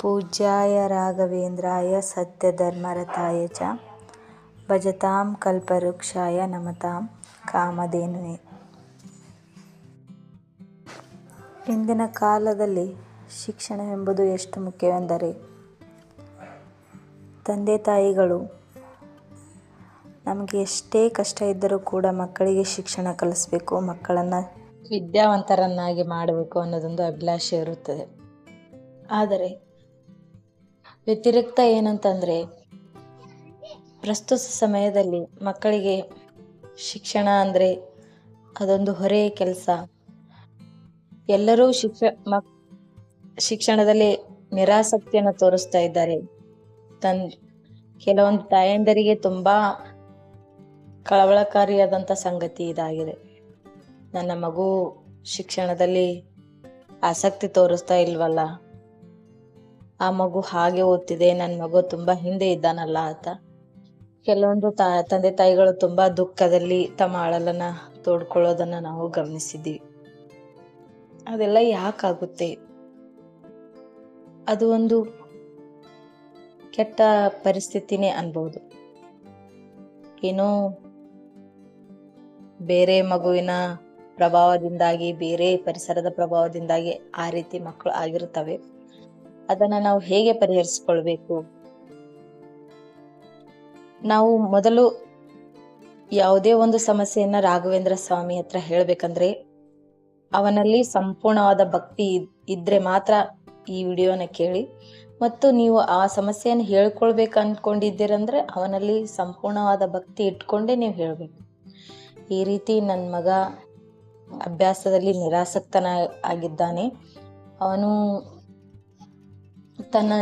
ಪೂಜ್ಯಾಯ ರಾಘವೇಂದ್ರಾಯ ಸತ್ಯಧರ್ಮರತಾಯ ಚ ಭಜತಾಂ ಕಲ್ಪವೃಕ್ಷಾಯ ನಮತಾಂ ಕಾಮಧೇನವೇ. ಇಂದಿನ ಕಾಲದಲ್ಲಿ ಶಿಕ್ಷಣವೆಂಬುದು ಎಷ್ಟು ಮುಖ್ಯವೆಂದರೆ, ತಂದೆ ತಾಯಿಗಳು ನಮಗೆ ಎಷ್ಟೇ ಕಷ್ಟ ಇದ್ದರೂ ಕೂಡ ಮಕ್ಕಳಿಗೆ ಶಿಕ್ಷಣ ಕಲಿಸ್ಬೇಕು, ಮಕ್ಕಳನ್ನು ವಿದ್ಯಾವಂತರನ್ನಾಗಿ ಮಾಡಬೇಕು ಅನ್ನೋದೊಂದು ಅಭಿಲಾಷೆ ಇರುತ್ತದೆ. ಆದರೆ ವ್ಯತಿರಿಕ್ತ ಏನಂತಂದರೆ, ಪ್ರಸ್ತುತ ಸಮಯದಲ್ಲಿ ಮಕ್ಕಳಿಗೆ ಶಿಕ್ಷಣ ಅಂದರೆ ಅದೊಂದು ಹೊರೆ ಕೆಲಸ. ಎಲ್ಲರೂ ಶಿಕ್ಷಣದಲ್ಲಿ ನಿರಾಸಕ್ತಿಯನ್ನು ತೋರಿಸ್ತಾ ಇದ್ದಾರೆ. ಕೆಲವೊಂದು ತಾಯಂದರಿಗೆ ತುಂಬಾ ಕಳವಳಕಾರಿಯಾದಂಥ ಸಂಗತಿ ಇದಾಗಿದೆ. ನನ್ನ ಮಗು ಶಿಕ್ಷಣದಲ್ಲಿ ಆಸಕ್ತಿ ತೋರಿಸ್ತಾ ಇಲ್ವಲ್ಲ, ಆ ಮಗು ಹಾಗೆ ಓದ್ತಿದೆ, ನನ್ನ ಮಗು ತುಂಬಾ ಹಿಂದೆ ಇದ್ದಾನಲ್ಲ ಅಂತ ಕೆಲವೊಂದು ತಂದೆ ತಾಯಿಗಳು ತುಂಬಾ ದುಃಖದಲ್ಲಿ ತಮ್ಮ ಅಳಲನ್ನ ತೋಡ್ಕೊಳ್ಳೋದನ್ನ ನಾವು ಗಮನಿಸಿದ್ದೀವಿ. ಅದೆಲ್ಲ ಯಾಕಾಗುತ್ತೆ? ಅದು ಒಂದು ಕೆಟ್ಟ ಪರಿಸ್ಥಿತಿನೇ ಅನ್ಬೋದು. ಏನೋ ಬೇರೆ ಮಗುವಿನ ಪ್ರಭಾವದಿಂದಾಗಿ, ಬೇರೆ ಪರಿಸರದ ಪ್ರಭಾವದಿಂದಾಗಿ ಆ ರೀತಿ ಮಕ್ಕಳು ಆಗಿರ್ತವೆ. ಅದನ್ನ ನಾವು ಹೇಗೆ ಪರಿಹರಿಸಿಕೊಳ್ಬೇಕು? ನಾವು ಮೊದಲು ಯಾವುದೇ ಒಂದು ಸಮಸ್ಯೆಯನ್ನ ರಾಘವೇಂದ್ರ ಸ್ವಾಮಿ ಹತ್ರ ಹೇಳ್ಬೇಕಂದ್ರೆ, ಅವನಲ್ಲಿ ಸಂಪೂರ್ಣವಾದ ಭಕ್ತಿ ಇದ್ರೆ ಮಾತ್ರ ಈ ವಿಡಿಯೋನ ಕೇಳಿ. ಮತ್ತು ನೀವು ಆ ಸಮಸ್ಯೆಯನ್ನು ಹೇಳ್ಕೊಳ್ಬೇಕು ಅನ್ಕೊಂಡಿದ್ದೀರಂದ್ರೆ ಅವನಲ್ಲಿ ಸಂಪೂರ್ಣವಾದ ಭಕ್ತಿ ಇಟ್ಕೊಂಡೇ ನೀವು ಹೇಳ್ಬೇಕು. ಈ ರೀತಿ ನನ್ನ ಮಗ ಅಭ್ಯಾಸದಲ್ಲಿ ನಿರಾಸಕ್ತನ ಆಗಿದ್ದಾನೆ, ಅವನು ತನ್ನ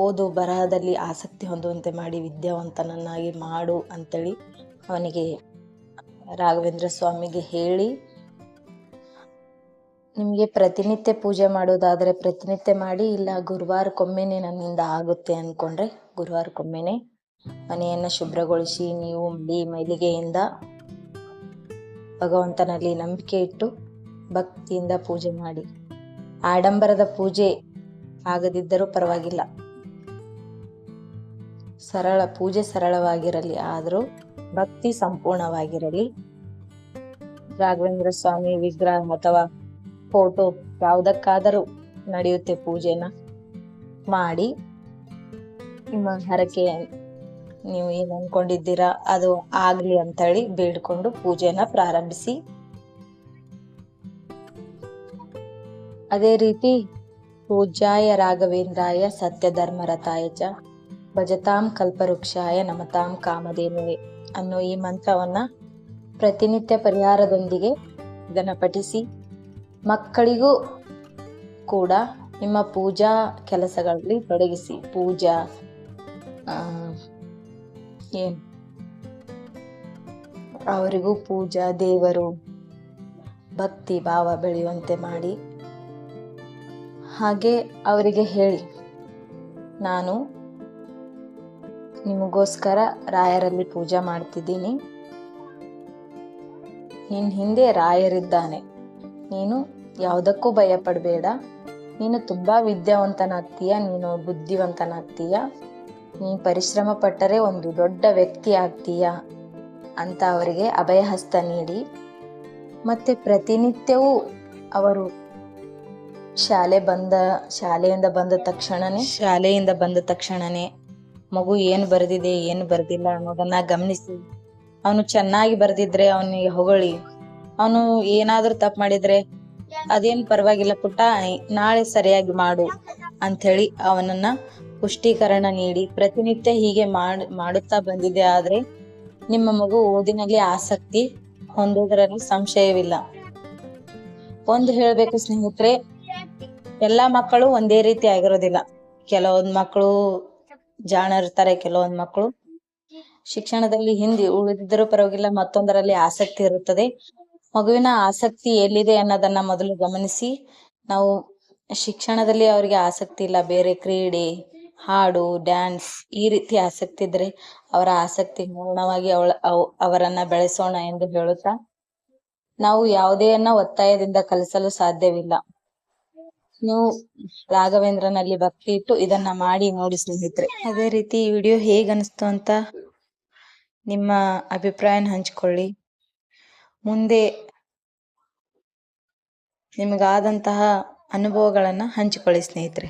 ಓದು ಬರಹದಲ್ಲಿ ಆಸಕ್ತಿ ಹೊಂದುವಂತೆ ಮಾಡಿ ವಿದ್ಯಾವಂತನನ್ನಾಗಿ ಮಾಡು ಅಂತೇಳಿ ಅವನಿಗೆ ರಾಘವೇಂದ್ರ ಸ್ವಾಮಿಗೆ ಹೇಳಿ, ನಿಮಗೆ ಪ್ರತಿನಿತ್ಯ ಪೂಜೆ ಮಾಡೋದಾದರೆ ಪ್ರತಿನಿತ್ಯ ಮಾಡಿ, ಇಲ್ಲ ಗುರುವಾರಕ್ಕೊಮ್ಮೆನೆ ನನ್ನಿಂದ ಆಗುತ್ತೆ ಅಂದ್ಕೊಂಡ್ರೆ ಗುರುವಾರಕ್ಕೊಮ್ಮೆನೆ ಮನೆಯನ್ನು ಶುಭ್ರಗೊಳಿಸಿ ನೀವು ಮೈಲಿಗೆಯಿಂದ ಭಗವಂತನಲ್ಲಿ ನಂಬಿಕೆ ಇಟ್ಟು ಭಕ್ತಿಯಿಂದ ಪೂಜೆ ಮಾಡಿ. ಆಡಂಬರದ ಪೂಜೆ ಆಗದಿದ್ದರೂ ಪರವಾಗಿಲ್ಲ, ಪೂಜೆ ಸರಳವಾಗಿರಲಿ, ಆದರೂ ಭಕ್ತಿ ಸಂಪೂರ್ಣವಾಗಿರಲಿ. ರಾಘವೇಂದ್ರ ಸ್ವಾಮಿ ವಿಗ್ರಹ ಅಥವಾ ಫೋಟೋ ಯಾವುದಕ್ಕಾದರೂ ನಡೆಯುತ್ತೆ. ಪೂಜೆನ ಮಾಡಿ ನಿಮ್ಮ ಹರಕೆ ನೀವು ಏನ್ ಅನ್ಕೊಂಡಿದ್ದೀರಾ ಅದು ಆಗ್ಲಿ ಅಂತ ಹೇಳಿ ಬೇಡ್ಕೊಂಡು ಪೂಜೆನ ಪ್ರಾರಂಭಿಸಿ. ಅದೇ ರೀತಿ ಪೂಜ್ಯಾಯ ರಾಘವೇಂದ್ರಾಯ ಸತ್ಯಧರ್ಮರತಾಯ ಚ ಭಜತಾಂ ಕಲ್ಪವೃಕ್ಷಾಯ ನಮತಾಂ ಕಾಮಧೇನವೇ ಅನ್ನೋ ಈ ಮಂತ್ರವನ್ನ ಪ್ರತಿನಿತ್ಯ ಪರಿಹಾರದೊಂದಿಗೆ ಇದನ್ನ ಪಠಿಸಿ, ಮಕ್ಕಳಿಗೂ ಕೂಡ ನಿಮ್ಮ ಪೂಜಾ ಕೆಲಸಗಳಲ್ಲಿ ತೊಡಗಿಸಿ. ಪೂಜಾ ಅವರಿಗೂ ಪೂಜಾ, ದೇವರು ಭಕ್ತಿ ಭಾವ ಬೆಳೆಯುವಂತೆ ಮಾಡಿ. ಹಾಗೆ ಅವರಿಗೆ ಹೇಳಿ, ನಾನು ನಿಮಗೋಸ್ಕರ ರಾಯರಲ್ಲಿ ಪೂಜೆ ಮಾಡ್ತಿದ್ದೀನಿ, ನಿನ್ ಹಿಂದೆ ರಾಯರಿದ್ದಾನೆ, ನೀನು ಯಾವುದಕ್ಕೂ ಭಯ ಪಡಬೇಡ, ನೀನು ತುಂಬಾ ವಿದ್ಯಾವಂತನಾಗ್ತೀಯ, ನೀನು ಬುದ್ಧಿವಂತನಾಗ್ತೀಯ, ನೀನು ಪರಿಶ್ರಮ ಪಟ್ಟರೆ ಒಂದು ದೊಡ್ಡ ವ್ಯಕ್ತಿ ಆಗ್ತೀಯ ಅಂತ ಅವರಿಗೆ ಅಭಯಹಸ್ತ ನೀಡಿ. ಮತ್ತೆ ಪ್ರತಿನಿತ್ಯವೂ ಅವರು ಶಾಲೆಯಿಂದ ಬಂದ ತಕ್ಷಣನೇ ಮಗು ಏನು ಬರೆದಿದೆ ಏನು ಬರೆದಿಲ್ಲ ಅನ್ನೋದನ್ನ ಗಮನಿಸಿ, ಅವನು ಚೆನ್ನಾಗಿ ಬರೆದಿದ್ರೆ ಅವನಿಗೆ ಹೊಗಳಿ, ಅವನು ಏನಾದ್ರೂ ತಪ್ಪು ಮಾಡಿದ್ರೆ ಅದೇನು ಪರವಾಗಿಲ್ಲ ಪುಟ್ಟ, ನಾಳೆ ಸರಿಯಾಗಿ ಮಾಡು ಅಂಥೇಳಿ ಅವನನ್ನ ಪುಷ್ಟೀಕರಣ ನೀಡಿ ಪ್ರತಿನಿತ್ಯ ಹೀಗೆ ಮಾಡುತ್ತಾ ಬಂದಿದೆ ಆದ್ರೆ ನಿಮ್ಮ ಮಗು ಓದಿನಲ್ಲಿ ಆಸಕ್ತಿ ಹೊಂದೋದ್ರಲ್ಲಿ ಸಂಶಯವಿಲ್ಲ. ಒಂದು ಹೇಳ್ಬೇಕು ಸ್ನೇಹಿತರೆ, ಎಲ್ಲಾ ಮಕ್ಕಳು ಒಂದೇ ರೀತಿ ಆಗಿರೋದಿಲ್ಲ. ಕೆಲವೊಂದ್ ಮಕ್ಕಳು ಜಾಣರಿರ್ತಾರೆ, ಕೆಲವೊಂದ್ ಮಕ್ಕಳು ಶಿಕ್ಷಣದಲ್ಲಿ ಹಿಂದೆ ಉಳಿದಿದ್ದರೂ ಪರವಾಗಿಲ್ಲ, ಮತ್ತೊಂದರಲ್ಲಿ ಆಸಕ್ತಿ ಇರುತ್ತದೆ. ಮಗುವಿನ ಆಸಕ್ತಿ ಎಲ್ಲಿದೆ ಅನ್ನೋದನ್ನ ಮೊದಲು ಗಮನಿಸಿ. ನಾವು ಶಿಕ್ಷಣದಲ್ಲಿ ಅವರಿಗೆ ಆಸಕ್ತಿ ಇಲ್ಲ, ಬೇರೆ ಕ್ರೀಡೆ, ಹಾಡು, ಡ್ಯಾನ್ಸ್ ಈ ರೀತಿ ಆಸಕ್ತಿ ಇದ್ರೆ ಅವರ ಆಸಕ್ತಿ ಪೂರ್ಣವಾಗಿ ಅವರನ್ನ ಬೆಳೆಸೋಣ ಎಂದು ಹೇಳುತ್ತಾ, ನಾವು ಯಾವುದೇನ್ನ ಒತ್ತಾಯದಿಂದ ಕಲಿಸಲು ಸಾಧ್ಯವಿಲ್ಲ. ನೀವು ರಾಘವೇಂದ್ರನಲ್ಲಿ ಭಕ್ತಿ ಇಟ್ಟು ಇದನ್ನ ಮಾಡಿ ನೋಡಿ ಸ್ನೇಹಿತರೆ. ಅದೇ ರೀತಿ ಈ ವಿಡಿಯೋ ಹೇಗೆ ಅನಿಸ್ತು ಅಂತ ನಿಮ್ಮ ಅಭಿಪ್ರಾಯನ ಹಂಚಿಕೊಳ್ಳಿ. ಮುಂದೆ ನಿಮಗಾದಂತಹ ಅನುಭವಗಳನ್ನ ಹಂಚಿಕೊಳ್ಳಿ ಸ್ನೇಹಿತರೆ.